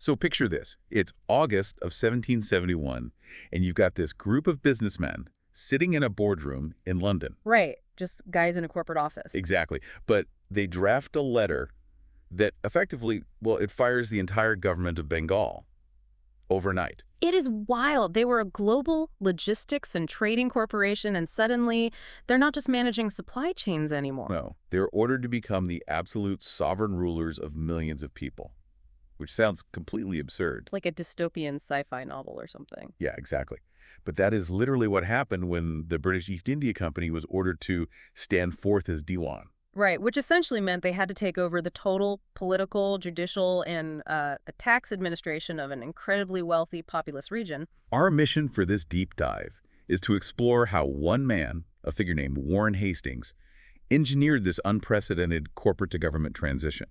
So picture this. It's August of 1771, and you've got this group of businessmen sitting in a boardroom in London. Right. Just guys in a corporate office. Exactly. But they draft a letter that effectively, well, it fires the entire government of Bengal overnight. It is wild. They were a global logistics and trading corporation, and suddenly they're not just managing supply chains anymore. No, they're ordered to become the absolute sovereign rulers of millions of people, which sounds completely absurd. Like a dystopian sci-fi novel or something. Yeah, exactly. But that is literally what happened when the British East India Company was ordered to stand forth as Diwan. Right, which essentially meant they had to take over the total political, judicial, and tax administration of an incredibly wealthy, populous region. Our mission for this deep dive is to explore how one man, a figure named Warren Hastings, engineered this unprecedented corporate-to-government transition.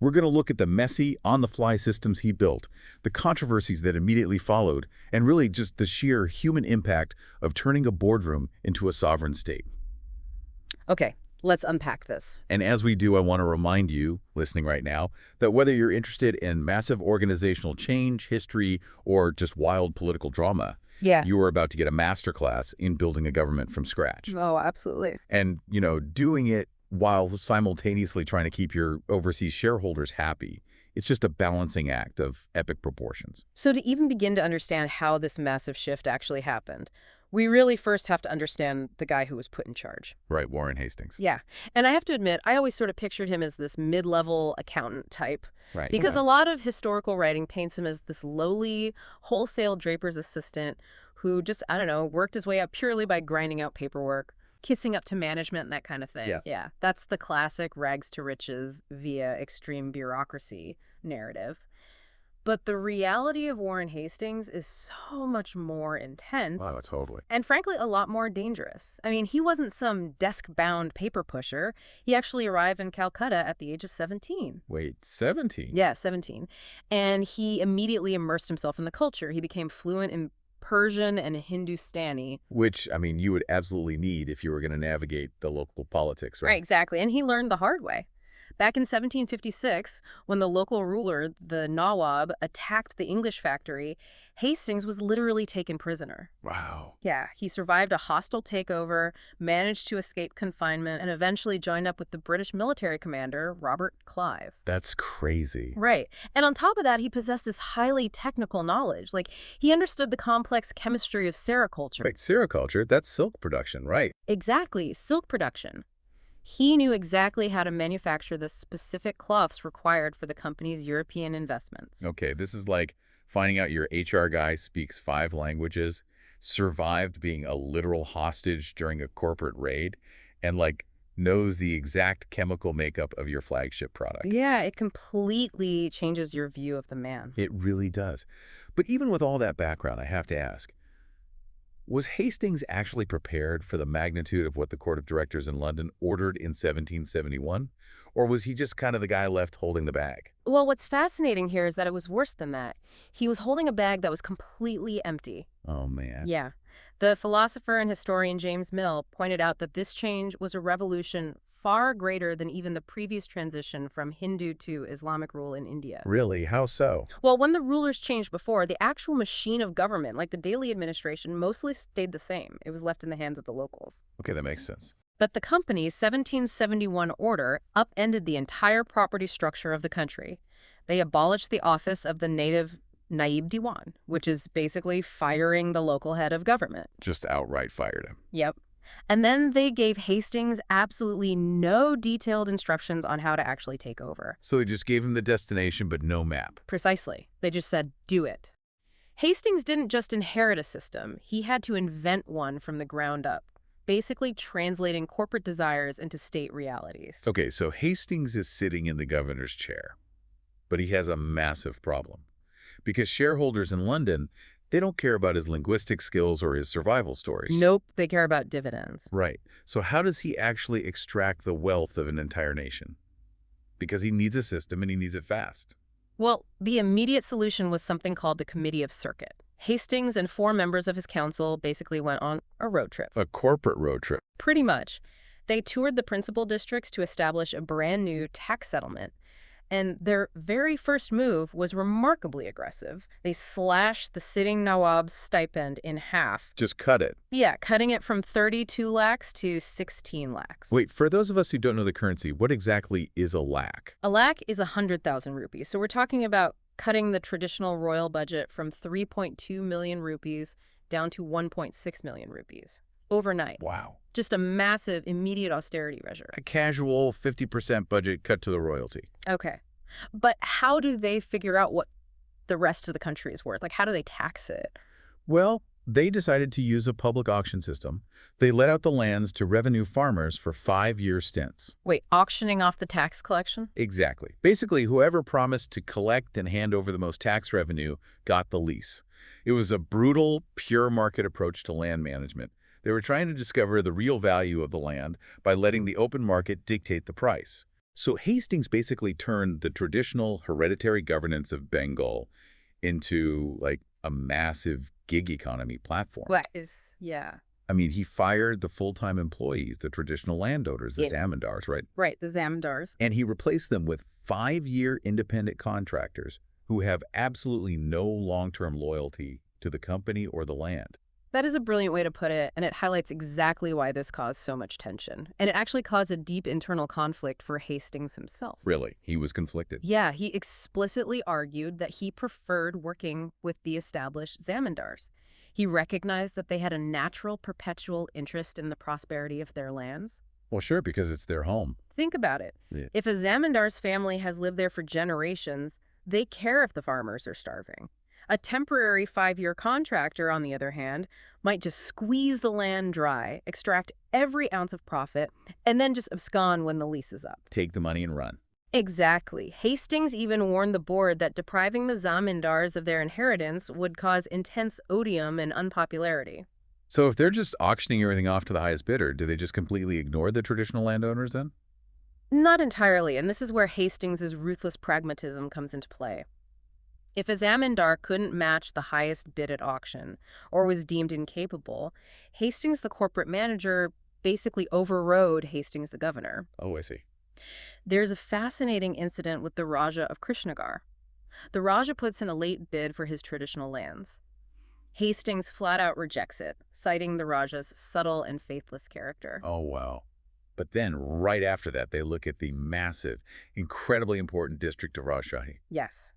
We're going to look at the messy, on-the-fly systems he built, the controversies that immediately followed, and really just the sheer human impact of turning a boardroom into a sovereign state. Okay, let's unpack this. And as we do, I want to remind you, listening right now, that whether you're interested in massive organizational change, history, or just wild political drama, you are about to get a masterclass in building a government from scratch. Oh, absolutely. And, doing it while simultaneously trying to keep your overseas shareholders happy. It's just a balancing act of epic proportions. So to even begin to understand how this massive shift actually happened, we really first have to understand the guy who was put in charge. Right, Warren Hastings. Yeah. And I have to admit, I always sort of pictured him as this mid-level accountant type. Right. Because a lot of historical writing paints him as this lowly, wholesale draper's assistant who just, I don't know, worked his way up purely by grinding out paperwork, kissing up to management and that kind of thing. Yeah. That's the classic rags to riches via extreme bureaucracy narrative. But the reality of Warren Hastings is so much more intense. Wow, totally. And frankly, a lot more dangerous. I mean, he wasn't some desk-bound paper pusher. He actually arrived in Calcutta at the age of 17. Wait, 17? Yeah, 17. And he immediately immersed himself in the culture. He became fluent in Persian and Hindustani. Which, you would absolutely need if you were going to navigate the local politics, right? Right, exactly. And he learned the hard way. Back in 1756, when the local ruler, the Nawab, attacked the English factory, Hastings was literally taken prisoner. Wow. Yeah, he survived a hostile takeover, managed to escape confinement, and eventually joined up with the British military commander, Robert Clive. That's crazy. Right. And on top of that, he possessed this highly technical knowledge. Like, he understood the complex chemistry of sericulture. Right, sericulture, that's silk production, right? Exactly, silk production. He knew exactly how to manufacture the specific cloths required for the company's European investments. Okay, this is like finding out your HR guy speaks 5 languages, survived being a literal hostage during a corporate raid, and knows the exact chemical makeup of your flagship product. Yeah, it completely changes your view of the man. It really does. But even with all that background, I have to ask, was Hastings actually prepared for the magnitude of what the Court of Directors in London ordered in 1771? Or was he just kind of the guy left holding the bag? Well, what's fascinating here is that it was worse than that. He was holding a bag that was completely empty. Oh, man. Yeah. The philosopher and historian James Mill pointed out that this change was a revolution far greater than even the previous transition from Hindu to Islamic rule in India. Really? How so? Well, when the rulers changed before, the actual machine of government, like the daily administration, mostly stayed the same. It was left in the hands of the locals. Okay, that makes sense. But the company's 1771 order upended the entire property structure of the country. They abolished the office of the native Naib Diwan, which is basically firing the local head of government. Just outright fired him. Yep. And then they gave Hastings absolutely no detailed instructions on how to actually take over. So they just gave him the destination, but no map. Precisely. They just said, do it. Hastings didn't just inherit a system. He had to invent one from the ground up, basically translating corporate desires into state realities. Okay, so Hastings is sitting in the governor's chair, but he has a massive problem. Because shareholders in London, they don't care about his linguistic skills or his survival stories. Nope, they care about dividends. Right. So how does he actually extract the wealth of an entire nation? Because he needs a system and he needs it fast. Well, the immediate solution was something called the Committee of Circuit. Hastings and 4 members of his council basically went on a road trip. A corporate road trip. Pretty much. They toured the principal districts to establish a brand new tax settlement. And their very first move was remarkably aggressive. They slashed the sitting Nawab's stipend in half. Just cut it. Yeah, cutting it from 32 lakhs to 16 lakhs. Wait, for those of us who don't know the currency, what exactly is a lakh? A lakh is 100,000 rupees. So we're talking about cutting the traditional royal budget from 3.2 million rupees down to 1.6 million rupees overnight. Wow. Just a massive, immediate austerity measure. A casual 50% budget cut to the royalty. Okay. But how do they figure out what the rest of the country is worth? Like, how do they tax it? Well, they decided to use a public auction system. They let out the lands to revenue farmers for 5-year stints. Wait, auctioning off the tax collection? Exactly. Basically, whoever promised to collect and hand over the most tax revenue got the lease. It was a brutal, pure market approach to land management. They were trying to discover the real value of the land by letting the open market dictate the price. So Hastings basically turned the traditional hereditary governance of Bengal into, like, a massive gig economy platform. Yeah. I mean, he fired the full-time employees, the traditional landowners, the zamindars, right? Right, the zamindars. And he replaced them with 5-year independent contractors who have absolutely no long-term loyalty to the company or the land. That is a brilliant way to put it, and it highlights exactly why this caused so much tension. And it actually caused a deep internal conflict for Hastings himself. Really? He was conflicted? Yeah, he explicitly argued that he preferred working with the established zamindars. He recognized that they had a natural, perpetual interest in the prosperity of their lands. Well, sure, because it's their home. Think about it. Yeah. If a zamindar's family has lived there for generations, they care if the farmers are starving. A temporary 5-year contractor, on the other hand, might just squeeze the land dry, extract every ounce of profit, and then just abscond when the lease is up. Take the money and run. Exactly. Hastings even warned the board that depriving the zamindars of their inheritance would cause intense odium and unpopularity. So if they're just auctioning everything off to the highest bidder, do they just completely ignore the traditional landowners then? Not entirely, and this is where Hastings' ruthless pragmatism comes into play. If a zamindar couldn't match the highest bid at auction or was deemed incapable, Hastings, the corporate manager, basically overrode Hastings, the governor. Oh, I see. There's a fascinating incident with the Raja of Krishnagar. The Raja puts in a late bid for his traditional lands. Hastings flat out rejects it, citing the Raja's subtle and faithless character. Oh, wow. But then right after that, they look at the massive, incredibly important district of Rajshahi. Yes.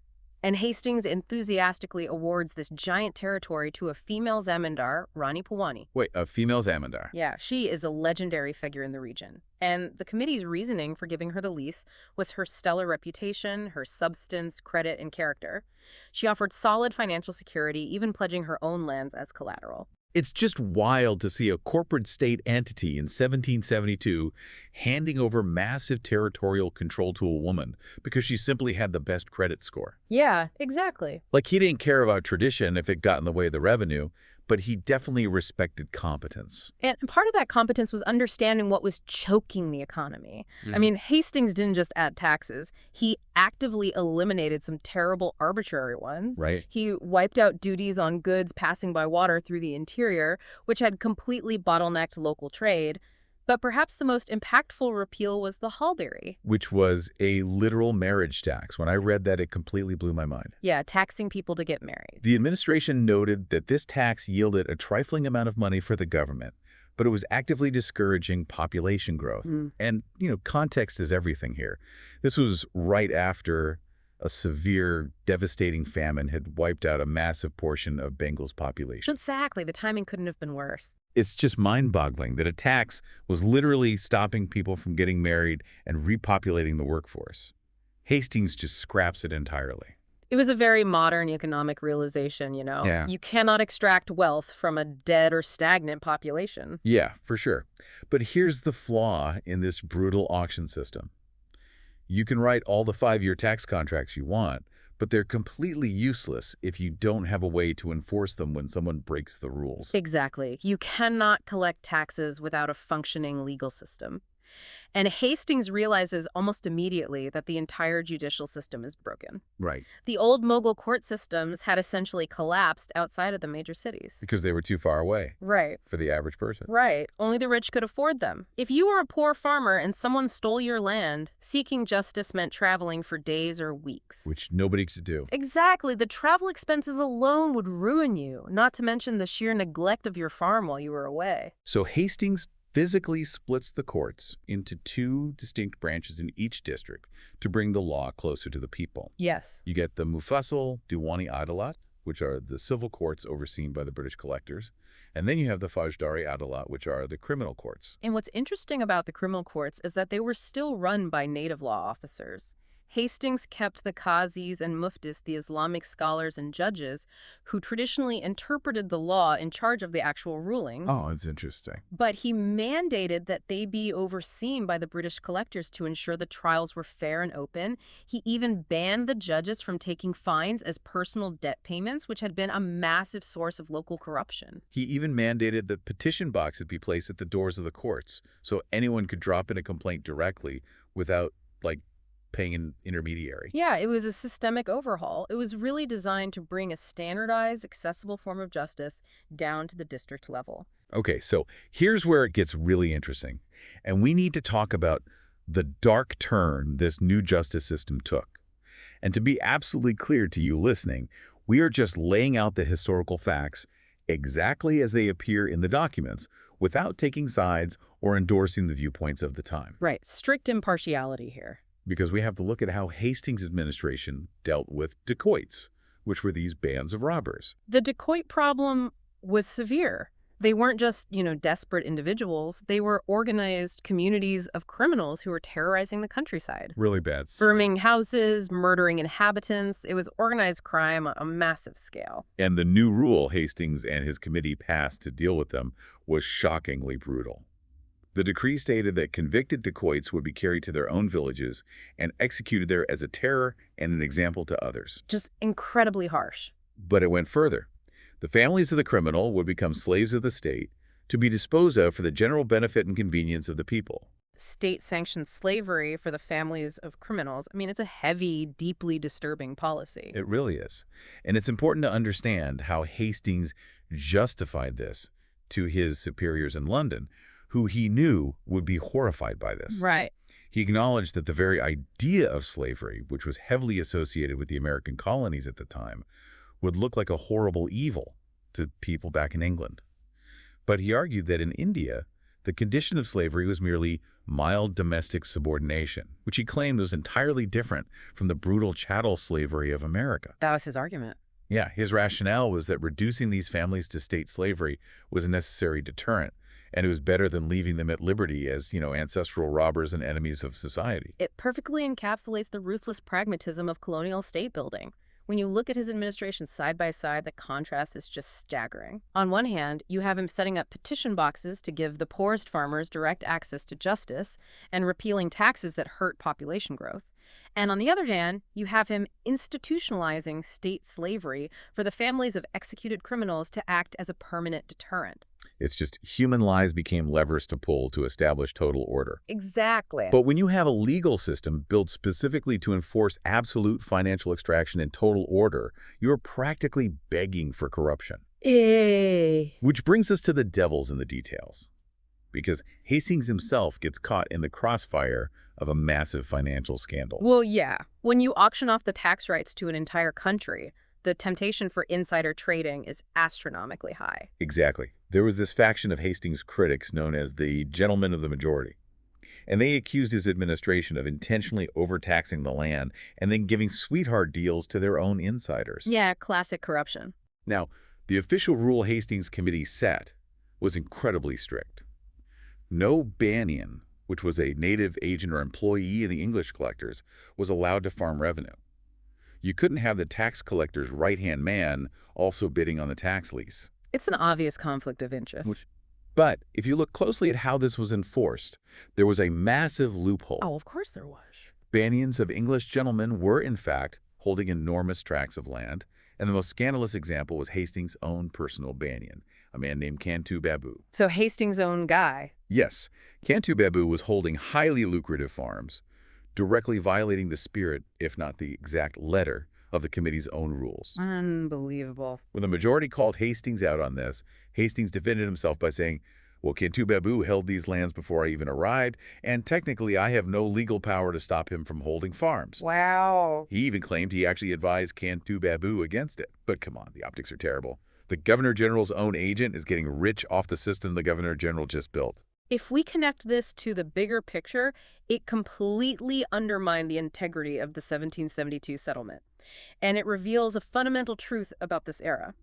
And Hastings enthusiastically awards this giant territory to a female zamindar, Rani Pawani. Wait, a female zamindar? Yeah, she is a legendary figure in the region. And the committee's reasoning for giving her the lease was her stellar reputation, her substance, credit, and character. She offered solid financial security, even pledging her own lands as collateral. It's just wild to see a corporate state entity in 1772 handing over massive territorial control to a woman because she simply had the best credit score. Yeah, exactly. Like, he didn't care about tradition if it got in the way of the revenue, but he definitely respected competence. And part of that competence was understanding what was choking the economy. I mean, Hastings didn't just add taxes. He actively eliminated some terrible arbitrary ones. Right. He wiped out duties on goods passing by water through the interior, which had completely bottlenecked local trade. But perhaps the most impactful repeal was the halderie. Which was a literal marriage tax. When I read that, it completely blew my mind. Yeah, taxing people to get married. The administration noted that this tax yielded a trifling amount of money for the government, but it was actively discouraging population growth. And, context is everything here. This was right after a severe, devastating famine had wiped out a massive portion of Bengal's population. Exactly. The timing couldn't have been worse. It's just mind-boggling that a tax was literally stopping people from getting married and repopulating the workforce. Hastings just scraps it entirely. It was a very modern economic realization, Yeah. You cannot extract wealth from a dead or stagnant population. Yeah, for sure. But here's the flaw in this brutal auction system. You can write all the 5-year tax contracts you want, but they're completely useless if you don't have a way to enforce them when someone breaks the rules. Exactly. You cannot collect taxes without a functioning legal system. And Hastings realizes almost immediately that the entire judicial system is broken. Right. The old Mughal court systems had essentially collapsed outside of the major cities. Because they were too far away Right. for the average person. Right. Only the rich could afford them. If you were a poor farmer and someone stole your land, seeking justice meant traveling for days or weeks. Which nobody could do. Exactly. The travel expenses alone would ruin you, not to mention the sheer neglect of your farm while you were away. So Hastings physically splits the courts into two distinct branches in each district to bring the law closer to the people. Yes. You get the Mufassal Diwani Adalat, which are the civil courts overseen by the British collectors, and then you have the Fajdari Adalat, which are the criminal courts. And what's interesting about the criminal courts is that they were still run by native law officers. Hastings kept the qazis and muftis, the Islamic scholars and judges, who traditionally interpreted the law, in charge of the actual rulings. Oh, that's interesting. But he mandated that they be overseen by the British collectors to ensure the trials were fair and open. He even banned the judges from taking fines as personal debt payments, which had been a massive source of local corruption. He even mandated that petition boxes be placed at the doors of the courts so anyone could drop in a complaint directly without, paying an intermediary. Yeah, it was a systemic overhaul. It was really designed to bring a standardized, accessible form of justice down to the district level. Okay, so here's where it gets really interesting. And we need to talk about the dark turn this new justice system took. And to be absolutely clear to you listening, we are just laying out the historical facts exactly as they appear in the documents without taking sides or endorsing the viewpoints of the time. Right, strict impartiality here. Because we have to look at how Hastings' administration dealt with dacoits, which were these bands of robbers. The dacoit problem was severe. They weren't just, desperate individuals. They were organized communities of criminals who were terrorizing the countryside. Really bad. Burning houses, murdering inhabitants. It was organized crime on a massive scale. And the new rule Hastings and his committee passed to deal with them was shockingly brutal. The decree stated that convicted dacoits would be carried to their own villages and executed there as a terror and an example to others. Just incredibly harsh. But it went further. The families of the criminal would become slaves of the state to be disposed of for the general benefit and convenience of the people. State-sanctioned slavery for the families of criminals. I mean, it's a heavy, deeply disturbing policy. It really is. And it's important to understand how Hastings justified this to his superiors in London, who he knew would be horrified by this. Right. He acknowledged that the very idea of slavery, which was heavily associated with the American colonies at the time, would look like a horrible evil to people back in England. But he argued that in India, the condition of slavery was merely mild domestic subordination, which he claimed was entirely different from the brutal chattel slavery of America. That was his argument. Yeah, his rationale was that reducing these families to state slavery was a necessary deterrent, and it was better than leaving them at liberty as, ancestral robbers and enemies of society. It perfectly encapsulates the ruthless pragmatism of colonial state building. When you look at his administration side by side, the contrast is just staggering. On one hand, you have him setting up petition boxes to give the poorest farmers direct access to justice and repealing taxes that hurt population growth. And on the other hand, you have him institutionalizing state slavery for the families of executed criminals to act as a permanent deterrent. It's just human lives became levers to pull to establish total order. Exactly. But when you have a legal system built specifically to enforce absolute financial extraction and total order, you're practically begging for corruption. Which brings us to the devil's in the details. Because Hastings himself gets caught in the crossfire of a massive financial scandal. Well, yeah. When you auction off the tax rights to an entire country, the temptation for insider trading is astronomically high. Exactly. There was this faction of Hastings' critics known as the Gentlemen of the Majority. And they accused his administration of intentionally overtaxing the land and then giving sweetheart deals to their own insiders. Yeah, classic corruption. Now, the official rule Hastings' committee set was incredibly strict. No Banyan, which was a native agent or employee of the English collectors, was allowed to farm revenue. You couldn't have the tax collector's right-hand man also bidding on the tax lease. It's an obvious conflict of interest. But if you look closely at how this was enforced, there was a massive loophole. Oh, of course there was. Banyans of English gentlemen were, in fact, holding enormous tracts of land, and the most scandalous example was Hastings' own personal banyan, a man named Cantu Babu. So Hastings' own guy. Yes, Cantu Babu was holding highly lucrative farms, directly violating the spirit, if not the exact letter, of the committee's own rules. Unbelievable. When the majority called Hastings out on this, Hastings defended himself by saying, well, Cantu Babu held these lands before I even arrived, and technically I have no legal power to stop him from holding farms. Wow. He even claimed he actually advised Cantu Babu against it. But come on, the optics are terrible. The Governor General's own agent is getting rich off the system the Governor General just built. If we connect this to the bigger picture, it completely undermined the integrity of the 1772 settlement. And it reveals a fundamental truth about this era.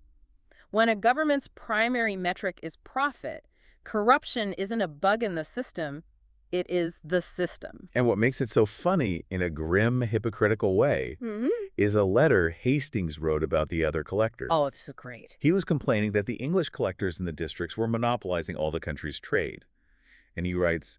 When a government's primary metric is profit, corruption isn't a bug in the system, it is the system. And what makes it so funny in a grim, hypocritical way is a letter Hastings wrote about the other collectors. Oh, this is great. He was complaining that the English collectors in the districts were monopolizing all the country's trade. And he writes,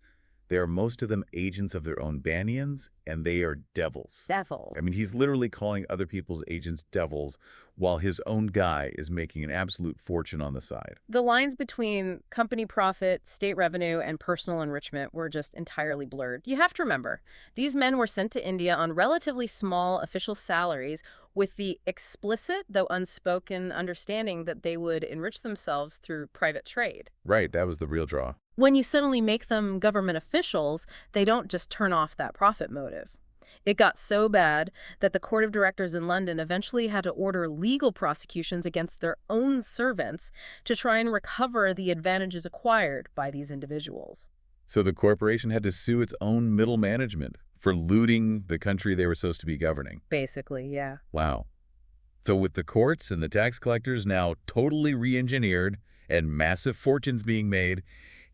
they are most of them agents of their own banyans, and they are devils. Devils. I mean, he's literally calling other people's agents devils, while his own guy is making an absolute fortune on the side. The lines between company profit, state revenue, and personal enrichment were just entirely blurred. You have to remember, these men were sent to India on relatively small official salaries with the explicit, though unspoken, understanding that they would enrich themselves through private trade. Right, that was the real draw. When you suddenly make them government officials, they don't just turn off that profit motive. It got so bad that the court of directors in London eventually had to order legal prosecutions against their own servants to try and recover the advantages acquired by these individuals. So the corporation had to sue its own middle management for looting the country they were supposed to be governing. Basically, yeah. Wow. So with the courts and the tax collectors now totally re-engineered and massive fortunes being made,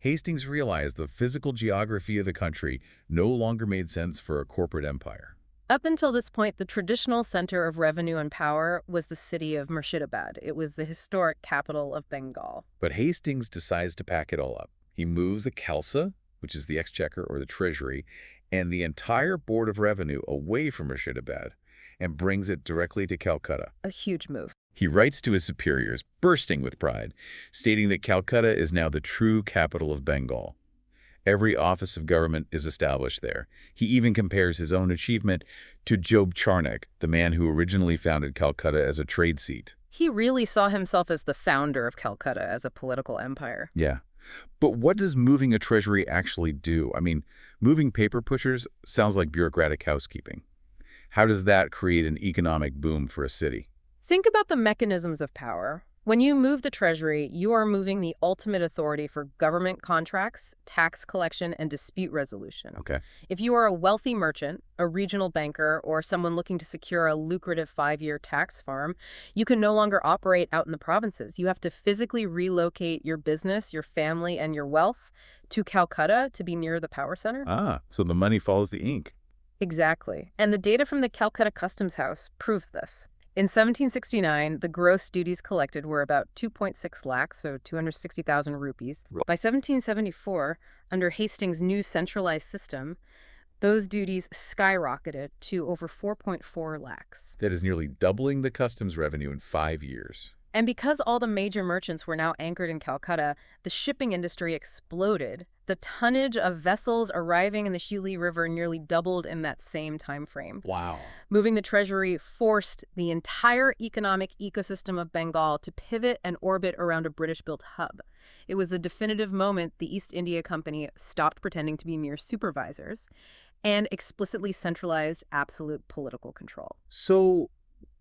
Hastings realized the physical geography of the country no longer made sense for a corporate empire. Up until this point, the traditional center of revenue and power was the city of Murshidabad. It was the historic capital of Bengal. But Hastings decides to pack it all up. He moves the Khalsa, which is the exchequer or the treasury, and the entire Board of Revenue away from Murshidabad and brings it directly to Calcutta. A huge move. He writes to his superiors, bursting with pride, stating that Calcutta is now the true capital of Bengal. Every office of government is established there. He even compares his own achievement to Job Charnock, the man who originally founded Calcutta as a trade seat. He really saw himself as the sounder of Calcutta as a political empire. Yeah. But what does moving a treasury actually do? I mean, moving paper pushers sounds like bureaucratic housekeeping. How does that create an economic boom for a city? Think about the mechanisms of power. When you move the treasury, you are moving the ultimate authority for government contracts, tax collection, and dispute resolution. Okay. If you are a wealthy merchant, a regional banker, or someone looking to secure a lucrative 5-year tax farm, you can no longer operate out in the provinces. You have to physically relocate your business, your family, and your wealth to Calcutta to be near the power center. Ah, so the money follows the ink. Exactly. And the data from the Calcutta Customs House proves this. In 1769, the gross duties collected were about 2.6 lakhs, so 260,000 rupees. By 1774, under Hastings' new centralized system, those duties skyrocketed to over 4.4 lakhs. That is nearly doubling the customs revenue in 5 years. And because all the major merchants were now anchored in Calcutta, the shipping industry exploded. The tonnage of vessels arriving in the Hooghly River nearly doubled in that same time frame. Wow. Moving the treasury forced the entire economic ecosystem of Bengal to pivot and orbit around a British-built hub. It was the definitive moment the East India Company stopped pretending to be mere supervisors and explicitly centralized absolute political control. So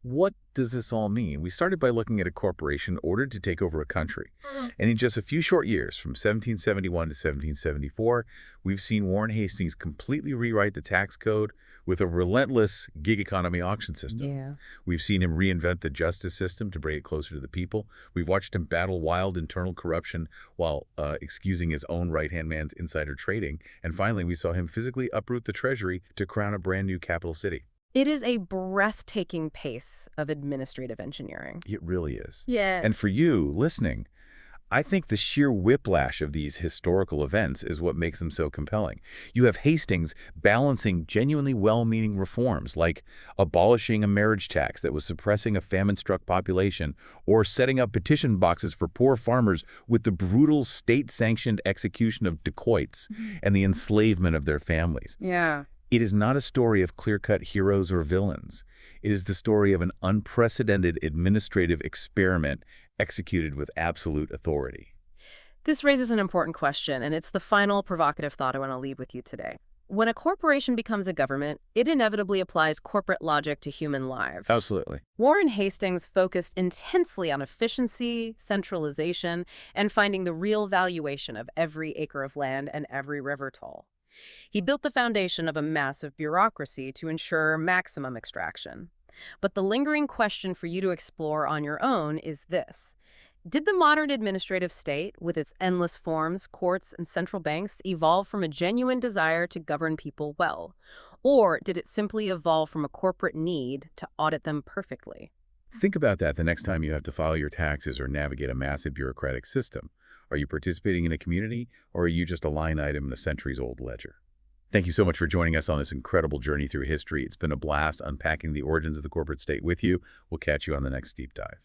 what does this all mean? We started by looking at a corporation ordered to take over a country. And in just a few short years, from 1771 to 1774, we've seen Warren Hastings completely rewrite the tax code with a relentless gig economy auction system. Yeah. We've seen him reinvent the justice system to bring it closer to the people. We've watched him battle wild internal corruption while excusing his own right-hand man's insider trading. And finally, we saw him physically uproot the treasury to crown a brand new capital city. It is a breathtaking pace of administrative engineering. It really is. Yeah. And for you listening, I think the sheer whiplash of these historical events is what makes them so compelling. You have Hastings balancing genuinely well-meaning reforms, like abolishing a marriage tax that was suppressing a famine-struck population, or setting up petition boxes for poor farmers, with the brutal state-sanctioned execution of dacoits and the enslavement of their families. Yeah. It is not a story of clear-cut heroes or villains. It is the story of an unprecedented administrative experiment executed with absolute authority. This raises an important question, and it's the final provocative thought I want to leave with you today. When a corporation becomes a government, it inevitably applies corporate logic to human lives. Absolutely. Warren Hastings focused intensely on efficiency, centralization, and finding the real valuation of every acre of land and every river toll. He built the foundation of a massive bureaucracy to ensure maximum extraction. But the lingering question for you to explore on your own is this. Did the modern administrative state, with its endless forms, courts, and central banks, evolve from a genuine desire to govern people well? Or did it simply evolve from a corporate need to audit them perfectly? Think about that the next time you have to file your taxes or navigate a massive bureaucratic system. Are you participating in a community, or are you just a line item in a centuries-old ledger? Thank you so much for joining us on this incredible journey through history. It's been a blast unpacking the origins of the corporate state with you. We'll catch you on the next deep dive.